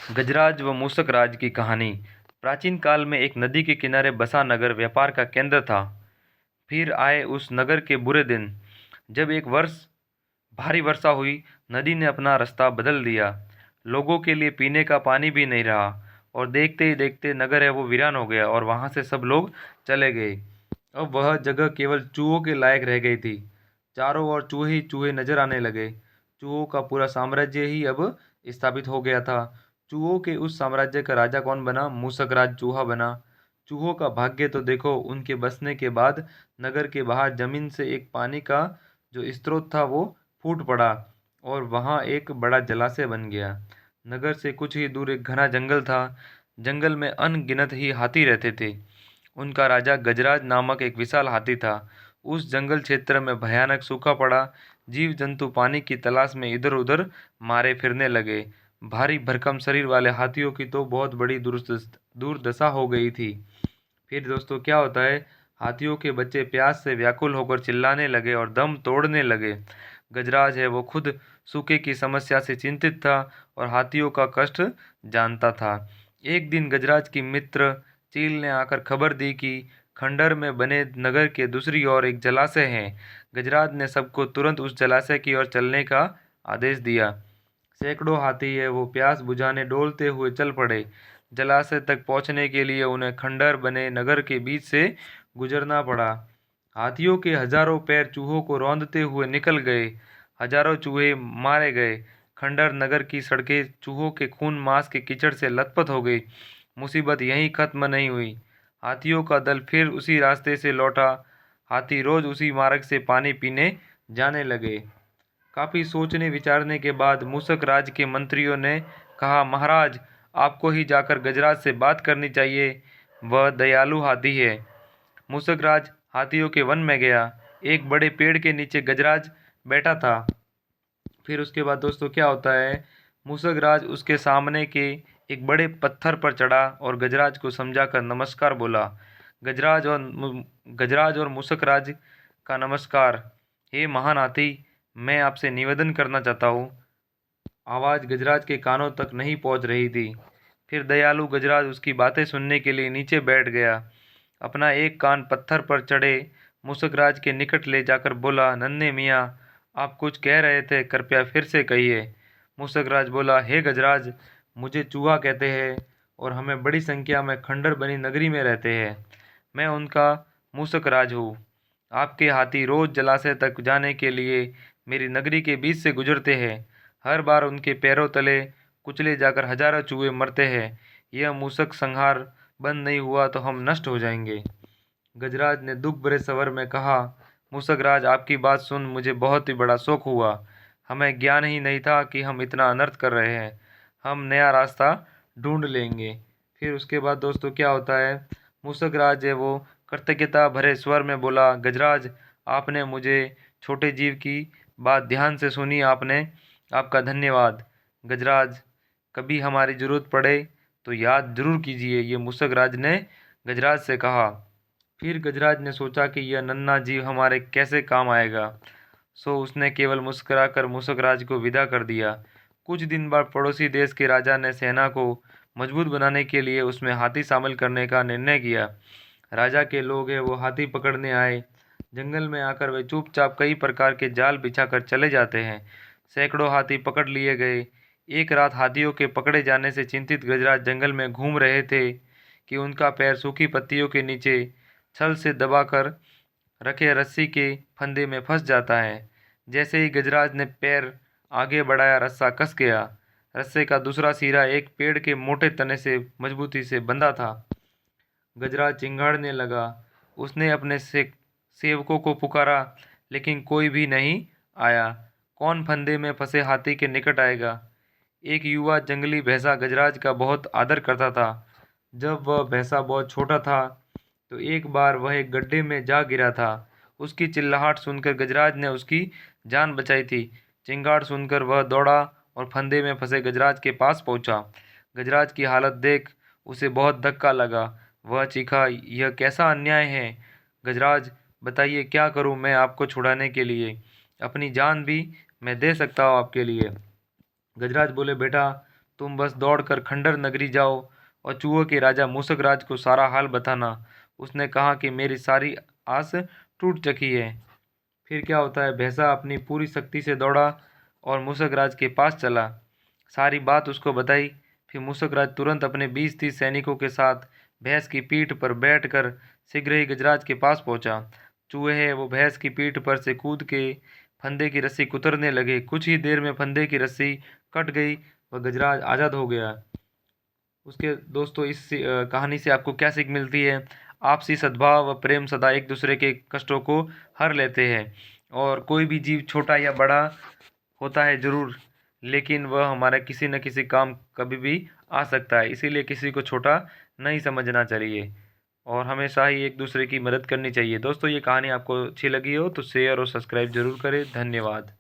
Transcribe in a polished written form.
गजराज व मूसक राज की कहानी। प्राचीन काल में एक नदी के किनारे बसा नगर व्यापार का केंद्र था। फिर आए उस नगर के बुरे दिन, जब एक वर्ष भारी वर्षा हुई। नदी ने अपना रास्ता बदल दिया। लोगों के लिए पीने का पानी भी नहीं रहा और देखते ही देखते नगर है वो वीरान हो गया और वहां से सब लोग चले गए। अब वह जगह केवल चूहों के लायक रह गई थी। चारों ओर चूहे ही चूहे नजर आने लगे। चूहों का पूरा साम्राज्य ही अब स्थापित हो गया था। चूहों के उस साम्राज्य का राजा कौन बना? मूसक राज चूहा बना। चूहों का भाग्य तो देखो, उनके बसने के बाद नगर के बाहर जमीन से एक पानी का जो स्रोत था वो फूट पड़ा और वहां एक बड़ा जलाशय बन गया। नगर से कुछ ही दूर एक घना जंगल था। जंगल में अनगिनत ही हाथी रहते थे। उनका राजा गजराज नामक एक विशाल हाथी था। उस जंगल क्षेत्र में भयानक सूखा पड़ा। जीव जंतु पानी की तलाश में इधर उधर मारे फिरने लगे। भारी भरकम शरीर वाले हाथियों की तो बहुत बड़ी दुर्दशा हो गई थी। फिर दोस्तों क्या होता है, हाथियों के बच्चे प्यास से व्याकुल होकर चिल्लाने लगे और दम तोड़ने लगे। गजराज है वो खुद सूखे की समस्या से चिंतित था और हाथियों का कष्ट जानता था। एक दिन गजराज की मित्र चील ने आकर खबर दी कि खंडर में बने नगर के दूसरी ओर एक जलाशय है। गजराज ने सबको तुरंत उस जलाशय की ओर चलने का आदेश दिया। सैकड़ों हाथी है वो प्यास बुझाने डोलते हुए चल पड़े। जलाशय तक पहुंचने के लिए उन्हें खंडर बने नगर के बीच से गुजरना पड़ा। हाथियों के हजारों पैर चूहों को रौंदते हुए निकल गए। हजारों चूहे मारे गए। खंडर नगर की सड़कें चूहों के खून मांस के कीचड़ से लथपथ हो गई। मुसीबत यहीं खत्म नहीं हुई। हाथियों का दल फिर उसी रास्ते से लौटा। हाथी रोज उसी मार्ग से पानी पीने जाने लगे। काफी सोचने विचारने के बाद मूसक राज के मंत्रियों ने कहा, महाराज, आपको ही जाकर गजराज से बात करनी चाहिए। वह दयालु हाथी है। मूसक राज हाथियों के वन में गया। एक बड़े पेड़ के नीचे गजराज बैठा था। फिर उसके बाद दोस्तों क्या होता है, मूसक राज उसके सामने के एक बड़े पत्थर पर चढ़ा और गजराज को समझाकर नमस्कार बोला। गजराज और मूसक राज का नमस्कार। हे महान हाथी, मैं आपसे निवेदन करना चाहता हूँ। आवाज गजराज के कानों तक नहीं पहुंच रही थी। फिर दयालु गजराज उसकी बातें सुनने के लिए नीचे बैठ गया। अपना एक कान पत्थर पर चढ़े मूसक राज के निकट ले जाकर बोला, नन्हे मियाँ, आप कुछ कह रहे थे, कृपया फिर से कहिए। मूसक राज बोला, हे गजराज, मुझे चूहा कहते हैं और हमें बड़ी संख्या में खंडर बनी नगरी में रहते हैं। मैं उनका मूसक राज हूँ। आपके हाथी रोज जलाशय तक जाने के लिए मेरी नगरी के बीच से गुजरते हैं। हर बार उनके पैरों तले कुचले जाकर हजारों चूहे मरते हैं। यह मूसक संहार बंद नहीं हुआ तो हम नष्ट हो जाएंगे। गजराज ने दुख भरे स्वर में कहा, मूसक राज, आपकी बात सुन मुझे बहुत ही बड़ा शौक हुआ। हमें ज्ञान ही नहीं था कि हम इतना अनर्थ कर रहे हैं। हम नया रास्ता ढूंढ लेंगे। फिर उसके बाद दोस्तों क्या होता है, मूसक राज है वो कृतज्ञता भरे स्वर में बोला, गजराज, आपने मुझे छोटे जीव की बात ध्यान से सुनी। आपका धन्यवाद। गजराज, कभी हमारी जरूरत पड़े तो याद जरूर कीजिए, ये मूसक राज ने गजराज से कहा। फिर गजराज ने सोचा कि यह नन्हा जीव हमारे कैसे काम आएगा, सो उसने केवल मुस्कुराकर मूसक राज को विदा कर दिया। कुछ दिन बाद पड़ोसी देश के राजा ने सेना को मजबूत बनाने के लिए उसमें हाथी शामिल करने का निर्णय किया। राजा के लोग हैं वो हाथी पकड़ने आए। जंगल में आकर वे चुपचाप कई प्रकार के जाल बिछाकर चले जाते हैं। सैकड़ों हाथी पकड़ लिए गए। एक रात हाथियों के पकड़े जाने से चिंतित गजराज जंगल में घूम रहे थे कि उनका पैर सूखी पत्तियों के नीचे छल से दबाकर रखे रस्सी के फंदे में फंस जाता है। जैसे ही गजराज ने पैर आगे बढ़ाया, रस्सा कस गया। रस्से का दूसरा सिरा एक पेड़ के मोटे तने से मजबूती से बंधा था। गजराज चिंगाड़ने लगा। उसने अपने सेवकों को पुकारा, लेकिन कोई भी नहीं आया। कौन फंदे में फंसे हाथी के निकट आएगा? एक युवा जंगली भैंसा गजराज का बहुत आदर करता था। जब वह भैंसा बहुत छोटा था तो एक बार वह एक गड्ढे में जा गिरा था। उसकी चिल्लाहट सुनकर गजराज ने उसकी जान बचाई थी। चिंगाड़ सुनकर वह दौड़ा और फंदे में फंसे गजराज के पास पहुंचा। गजराज की हालत देख उसे बहुत धक्का लगा। वह चीखा, यह कैसा अन्याय है? गजराज, बताइए क्या करूं मैं आपको छुड़ाने के लिए? अपनी जान भी मैं दे सकता हूं आपके लिए। गजराज बोले, बेटा, तुम बस दौड़कर खंडर नगरी जाओ और चूहों के राजा मूसक राज को सारा हाल बताना। उसने कहा कि मेरी सारी आस टूट चुकी है। फिर क्या होता है, भैंसा अपनी पूरी शक्ति से दौड़ा और मूसक राज के पास चला, सारी बात उसको बताई। फिर मूसक राज तुरंत अपने 20-30 सैनिकों के साथ भैंस की पीठ पर बैठकर शीघ्र ही गजराज के पास पहुंचा। चूहे वो भैंस की पीठ पर से कूद के फंदे की रस्सी कुतरने लगे। कुछ ही देर में फंदे की रस्सी कट गई और गजराज आज़ाद हो गया। उसके दोस्तों, इस कहानी से आपको क्या सीख मिलती है? आपसी सद्भाव व प्रेम सदा एक दूसरे के कष्टों को हर लेते हैं। और कोई भी जीव छोटा या बड़ा होता है ज़रूर, लेकिन वह हमारा किसी न किसी काम कभी भी आ सकता है। इसीलिए किसी को छोटा नहीं समझना चाहिए और हमेशा ही एक दूसरे की मदद करनी चाहिए। दोस्तों, ये कहानी आपको अच्छी लगी हो तो शेयर और सब्सक्राइब जरूर करें। धन्यवाद।